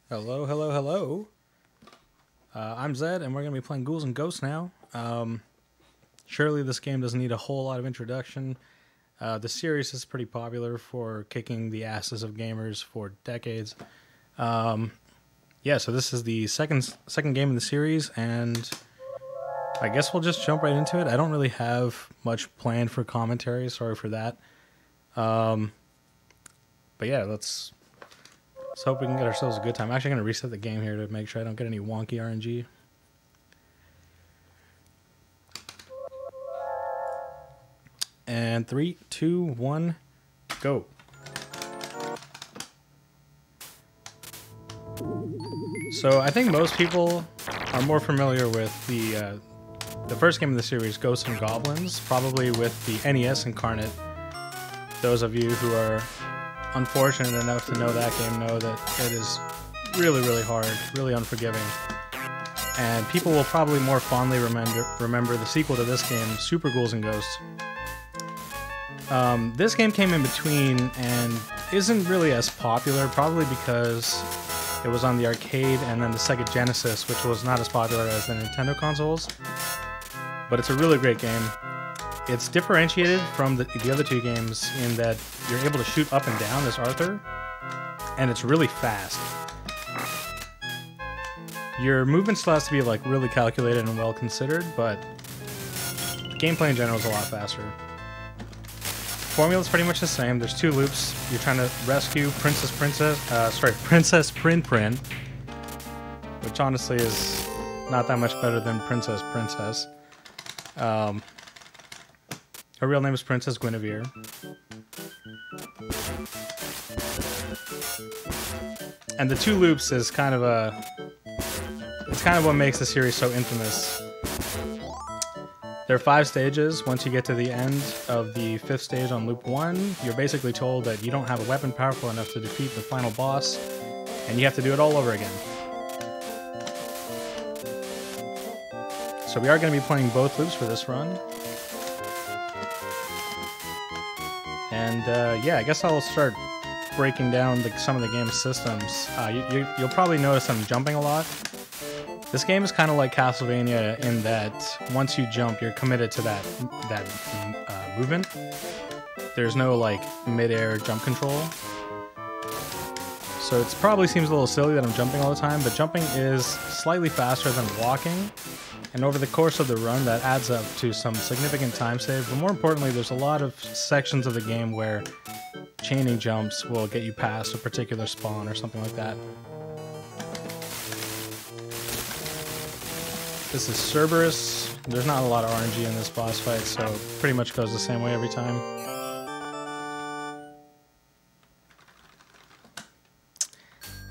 Hello, hello, hello. I'm Zed, and we're going to be playing Ghouls and Ghosts now. Surely this game doesn't need a whole lot of introduction. The series is pretty popular for kicking the asses of gamers for decades. Yeah, so this is the second game in the series, and I guess we'll just jump right into it. I don't really have much planned for commentary, sorry for that. But yeah, let's hope we can get ourselves a good time. I'm actually going to reset the game here to make sure I don't get any wonky RNG. And 3, 2, 1, go. So I think most people are more familiar with the first game of the series, Ghosts and Goblins, probably with the NES incarnate. Those of you who are unfortunate enough to know that game know that it is really, really hard, really unforgiving. And people will probably more fondly remember the sequel to this game, Super Ghouls and Ghosts. This game came in between and isn't really as popular, probably because it was on the arcade and then the Sega Genesis, which was not as popular as the Nintendo consoles. But it's a really great game. It's differentiated from the other two games in that you're able to shoot up and down as Arthur, and it's really fast. Your movement still has to be like really calculated and well considered, but the gameplay in general is a lot faster. Formula's pretty much the same. There's two loops. You're trying to rescue Princess Prin Prin, which honestly is not that much better than Princess. Her real name is Princess Guinevere. And the two loops is kind of what makes the series so infamous. There are 5 stages. Once you get to the end of the 5th stage on loop 1, you're basically told that you don't have a weapon powerful enough to defeat the final boss, and you have to do it all over again. So we are going to be playing both loops for this run. And yeah, I guess I'll start breaking down some of the game's systems. You'll probably notice I'm jumping a lot. This game is kind of like Castlevania in that once you jump, you're committed to that movement. There's no like mid-air jump control. So it probably seems a little silly that I'm jumping all the time, but jumping is slightly faster than walking. And over the course of the run, that adds up to some significant time save. But more importantly, there's a lot of sections of the game where chaining jumps will get you past a particular spawn or something like that. This is Cerberus. There's not a lot of RNG in this boss fight, so it pretty much goes the same way every time.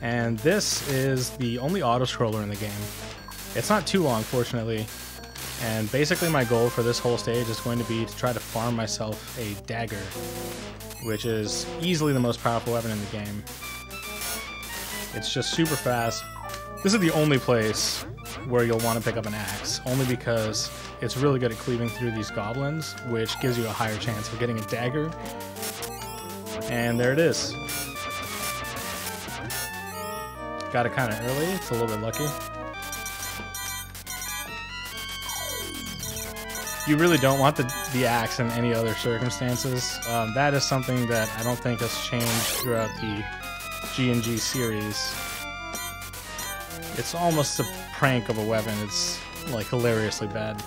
And this is the only auto-scroller in the game. It's not too long, fortunately, and basically my goal for this whole stage is going to be to try to farm myself a dagger, which is easily the most powerful weapon in the game. It's just super fast. This is the only place where you'll want to pick up an axe, only because it's really good at cleaving through these goblins, which gives you a higher chance of getting a dagger. And there it is. Got it kind of early, it's a little bit lucky. You really don't want the axe in any other circumstances. That is something that I don't think has changed throughout the G&G series. It's almost a prank of a weapon. It's like hilariously bad.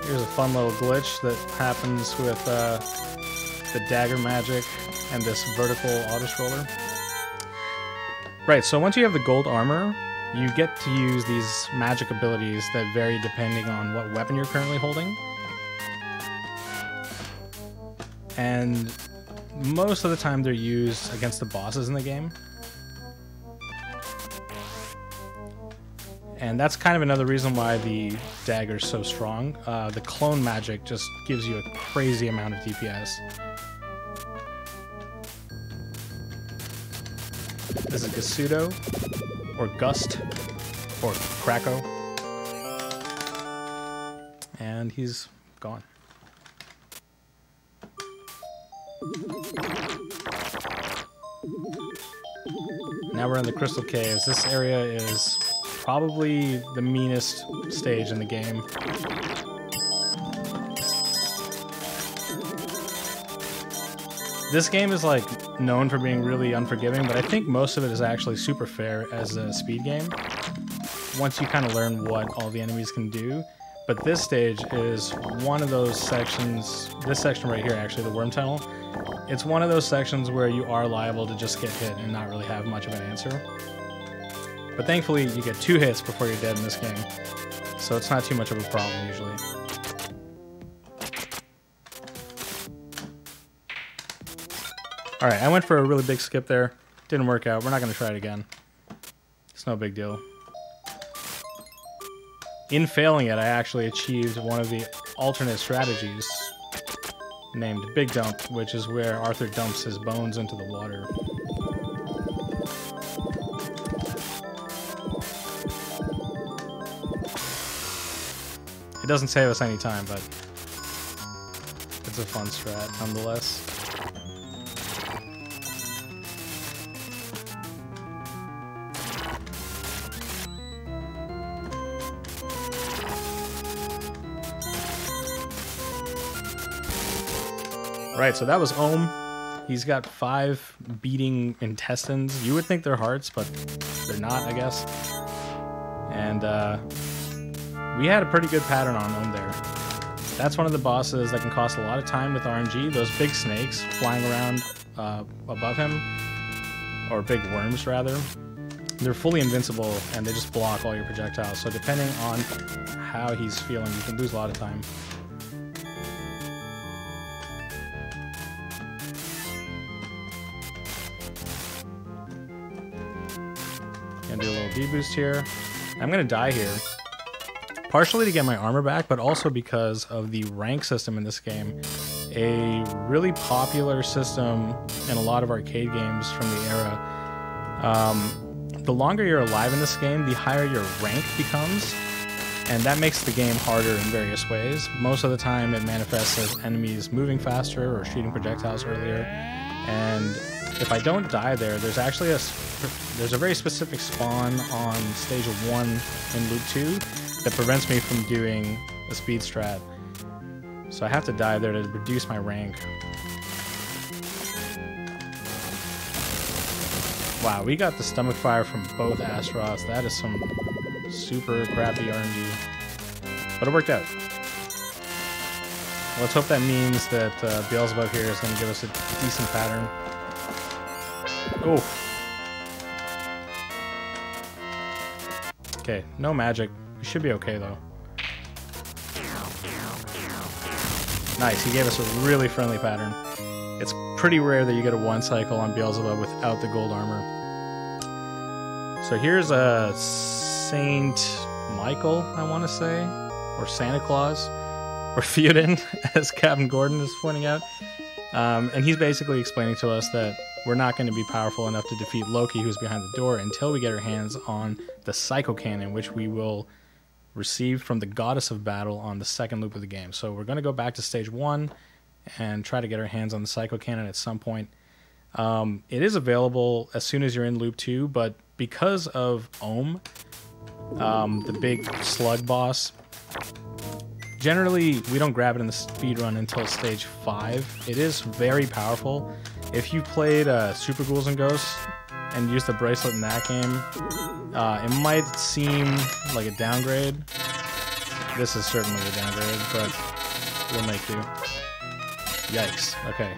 Here's a fun little glitch that happens with the dagger magic and this vertical auto-scroller. Right, so once you have the gold armor, you get to use these magic abilities that vary depending on what weapon you're currently holding. And most of the time they're used against the bosses in the game. And that's kind of another reason why the dagger's so strong. The clone magic just gives you a crazy amount of DPS. This is Gasudo, or Gust, or Krakow. and he's gone. Now we're in the Crystal Caves. This area is probably the meanest stage in the game. This game is like known for being really unforgiving, but I think most of it is actually super fair as a speed game once you kind of learn what all the enemies can do. But this stage is one of those sections, this section right here actually, the worm tunnel, it's one of those sections where you are liable to just get hit and not really have much of an answer. But thankfully you get 2 hits before you're dead in this game, so it's not too much of a problem usually. Alright, I went for a really big skip there. Didn't work out. We're not going to try it again. It's no big deal. In failing it, I actually achieved one of the alternate strategies named Big Dump, which is where Arthur dumps his bones into the water. It doesn't save us any time, but it's a fun strat nonetheless. Right, so that was Ohm. He's got 5 beating intestines. You would think they're hearts, but they're not, I guess. And we had a pretty good pattern on Ohm there. That's one of the bosses that can cost a lot of time with RNG. Those big snakes flying around above him, or big worms rather, they're fully invincible and they just block all your projectiles. So depending on how he's feeling, you can lose a lot of time. Gonna do a little D-boost here. I'm gonna die here. Partially to get my armor back, but also because of the rank system in this game. A really popular system in a lot of arcade games from the era. The longer you're alive in this game, the higher your rank becomes, and that makes the game harder in various ways. Most of the time it manifests as enemies moving faster or shooting projectiles earlier, and if I don't die there, there's actually there's a very specific spawn on stage 1 in loop 2 that prevents me from doing a speed strat. So I have to die there to reduce my rank. Wow, we got the stomach fire from both Astros. That is some super crappy RNG. But it worked out. Let's hope that means that Beelzebub here is going to give us a decent pattern. Oh. Okay, no magic. We should be okay though. Nice, he gave us a really friendly pattern. It's pretty rare that you get a 1 cycle on Beelzebub without the gold armor. So here's a Saint Michael, I want to say, or Santa Claus, or Theoden, as Captain Gordon is pointing out. And he's basically explaining to us that we're not going to be powerful enough to defeat Loki, who's behind the door, until we get our hands on the Psycho Cannon, which we will receive from the Goddess of Battle on the 2nd loop of the game. So we're going to go back to stage 1 and try to get our hands on the Psycho Cannon at some point. It is available as soon as you're in loop 2, but because of Ohm, the big slug boss, generally we don't grab it in the speedrun until stage 5. It is very powerful. If you played Super Ghouls and Ghosts and used the bracelet in that game, it might seem like a downgrade. This is certainly a downgrade, but we'll make do. Yikes. Okay.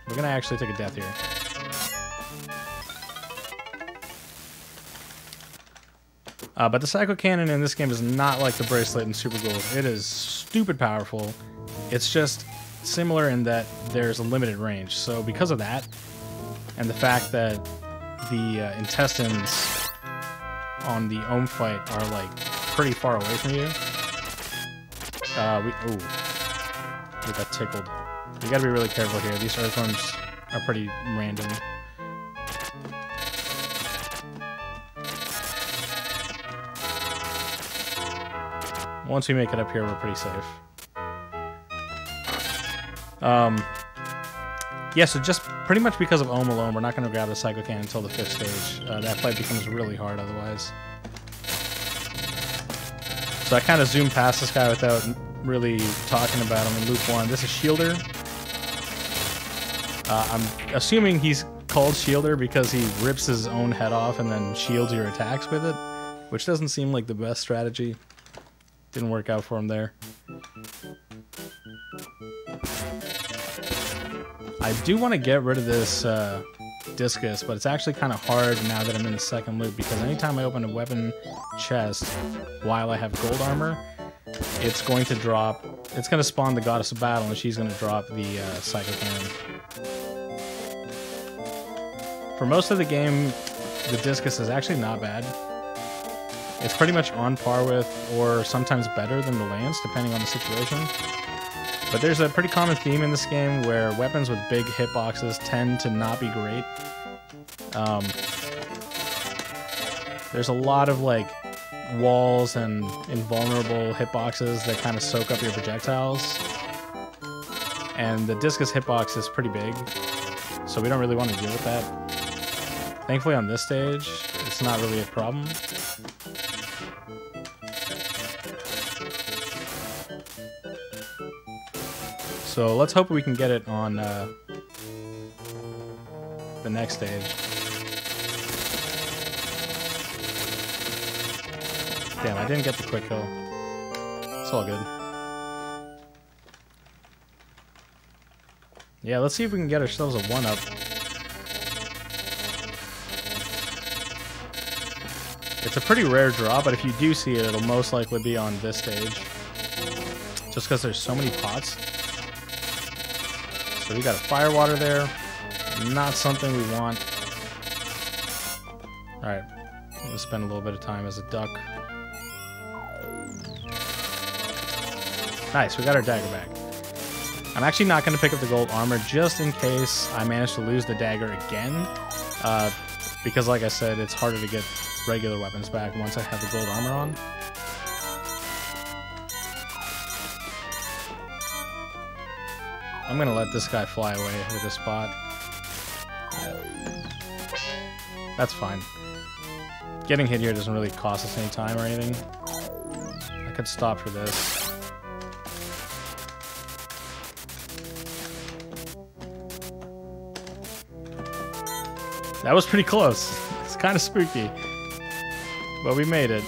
We're gonna actually take a death here. But the Psycho Cannon in this game is not like the bracelet in Super Ghouls. It is stupid powerful. It's just similar in that there's a limited range. So because of that, and the fact that the intestines on the Ohm fight are like pretty far away from you, we got tickled. You gotta be really careful here. These earthworms are pretty random. Once we make it up here, we're pretty safe. Yeah, so just pretty much because of Ohm alone, we're not going to grab the Psycho Cannon until the 5th stage. That fight becomes really hard otherwise. So I kind of zoomed past this guy without really talking about him in Loop 1. This is Shielder. I'm assuming he's called Shielder because he rips his own head off and then shields your attacks with it, which doesn't seem like the best strategy. Didn't work out for him there. I do want to get rid of this discus, but it's actually kind of hard now that I'm in the 2nd loop, because anytime I open a weapon chest while I have gold armor, it's going to drop, it's going to spawn the Goddess of Battle, and she's going to drop the Psycho Cannon. For most of the game, the discus is actually not bad. It's pretty much on par with, or sometimes better than the lance, depending on the situation. But there's a pretty common theme in this game where weapons with big hitboxes tend to not be great. There's a lot of like walls and invulnerable hitboxes that kind of soak up your projectiles. And the discus hitbox is pretty big, so we don't really want to deal with that. Thankfully on this stage, it's not really a problem. So let's hope we can get it on the next stage. Damn, I didn't get the quick kill. It's all good. Yeah, let's see if we can get ourselves a 1-up. It's a pretty rare draw, but if you do see it, it'll most likely be on this stage. Just because there's so many pots. So we got a Firewater there. Not something we want. Alright. I'm going to spend a little bit of time as a duck. Nice, we got our dagger back. I'm actually not going to pick up the gold armor just in case I manage to lose the dagger again. Because like I said, it's harder to get regular weapons back once I have the gold armor on. I'm gonna let this guy fly away with a spot. Yeah. That's fine. Getting hit here doesn't really cost us any time or anything. I could stop for this. That was pretty close. It's kind of spooky. But we made it.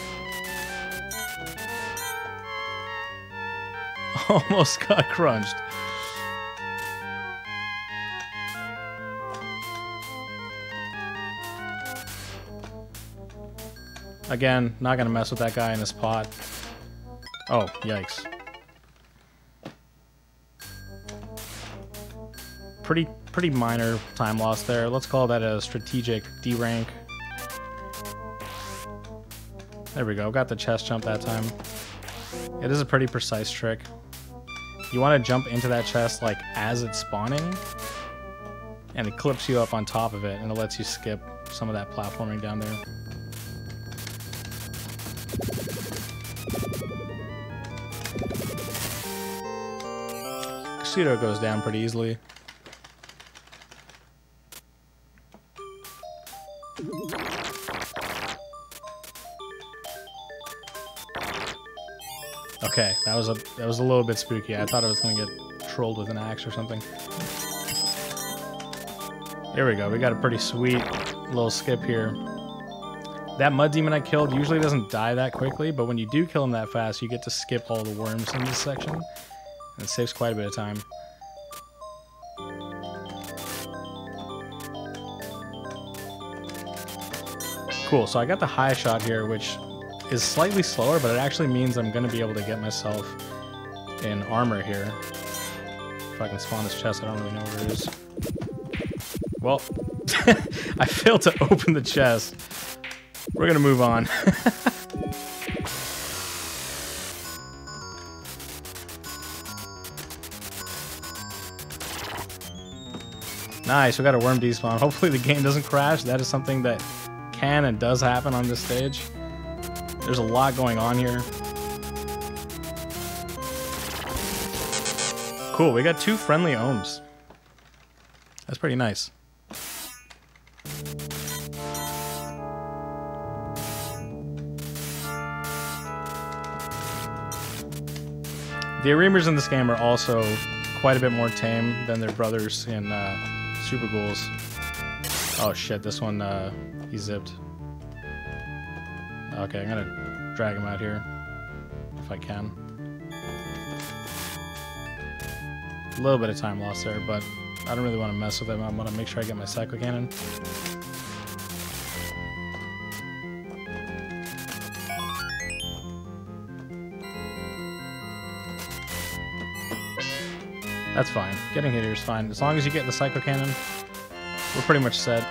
Almost got crunched. Again, not gonna mess with that guy in his pot. Oh, yikes. Pretty minor time loss there. Let's call that a strategic D rank. There we go, got the chest jump that time. It is a pretty precise trick. You want to jump into that chest like as it's spawning, and it clips you up on top of it, and it lets you skip some of that platforming down there. Pseudo goes down pretty easily. Okay, that was a little bit spooky. I thought I was gonna get trolled with an axe or something. There we go. We got a pretty sweet little skip here. That mud demon I killed usually doesn't die that quickly, but when you do kill him that fast, you get to skip all the worms in this section. And it saves quite a bit of time. Cool, so I got the high shot here, which is slightly slower, but it actually means I'm going to be able to get myself in armor here. If I can spawn this chest, I don't really know where it is. Well, I failed to open the chest. We're going to move on. Nice, we got a worm despawn. Hopefully the game doesn't crash. That is something that can and does happen on this stage. There's a lot going on here. Cool, we got 2 friendly ohms. That's pretty nice. The Areemers in this game are also quite a bit more tame than their brothers in Super Ghouls. Oh shit, this one, he zipped. Okay, I'm gonna drag him out here, if I can. A little bit of time lost there, but I don't really want to mess with him. I want to make sure I get my Psycho Cannon. That's fine. Getting hit here is fine. As long as you get the Psycho Cannon, we're pretty much set.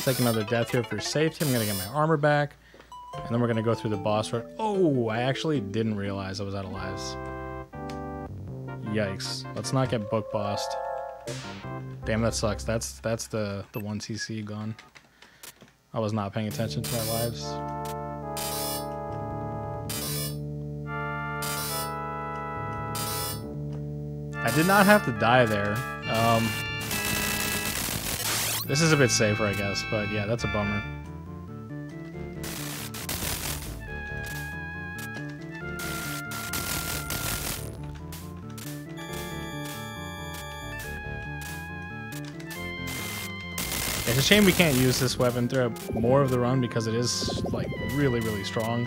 Take another death here for safety. I'm gonna get my armor back, and then we're gonna go through the boss route. Oh, I actually didn't realize I was out of lives. Yikes. Let's not get book bossed. Damn, that sucks. That's the 1 CC gone. I was not paying attention to my lives. I did not have to die there. This is a bit safer, I guess, but yeah, that's a bummer. It's a shame we can't use this weapon throughout more of the run because it is, like, really, really strong.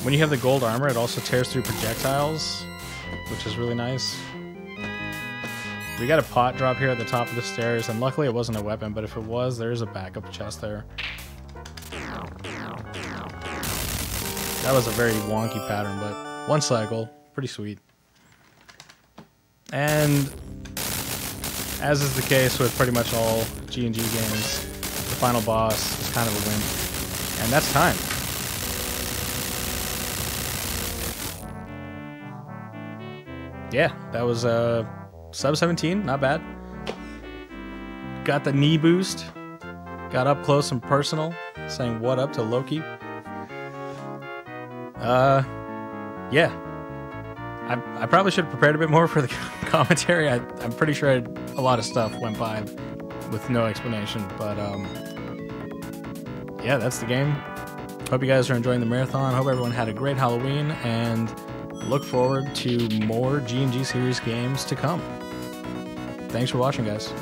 When you have the gold armor, it also tears through projectiles, which is really nice. We got a pot drop here at the top of the stairs, and luckily it wasn't a weapon, but if it was, there's a backup chest there. That was a very wonky pattern, but 1 cycle, pretty sweet. And as is the case with pretty much all G&G games, the final boss is kind of a win. And that's time. Yeah, that was sub 17, not bad. Got the knee boost. Got up close and personal, saying what up to Loki. Yeah. I probably should have prepared a bit more for the commentary. I'm pretty sure a lot of stuff went by with no explanation, but yeah, that's the game. Hope you guys are enjoying the marathon. Hope everyone had a great Halloween, and look forward to more G&G series games to come. Thanks for watching, guys.